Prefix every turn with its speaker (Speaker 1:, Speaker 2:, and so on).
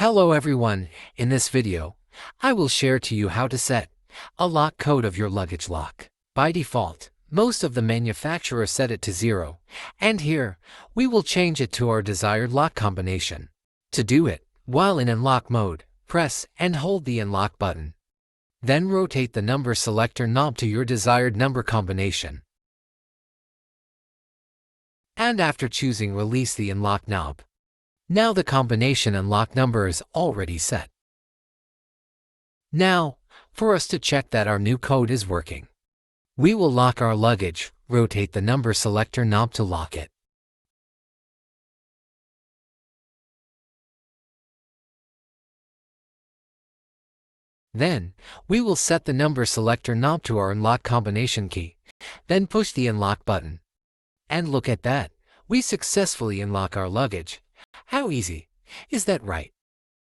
Speaker 1: Hello everyone, in this video, I will share to you how to set a lock code of your luggage lock. By default, most of the manufacturers set it to 0, and here, we will change it to our desired lock combination. To do it, while in unlock mode, press and hold the unlock button. Then rotate the number selector knob to your desired number combination. And after choosing, release the unlock knob. Now the combination unlock number is already set. Now, for us to check that our new code is working, we will lock our luggage, rotate the number selector knob to lock it. Then, we will set the number selector knob to our unlock combination key, then push the unlock button. And look at that, we successfully unlock our luggage. How easy, is that right?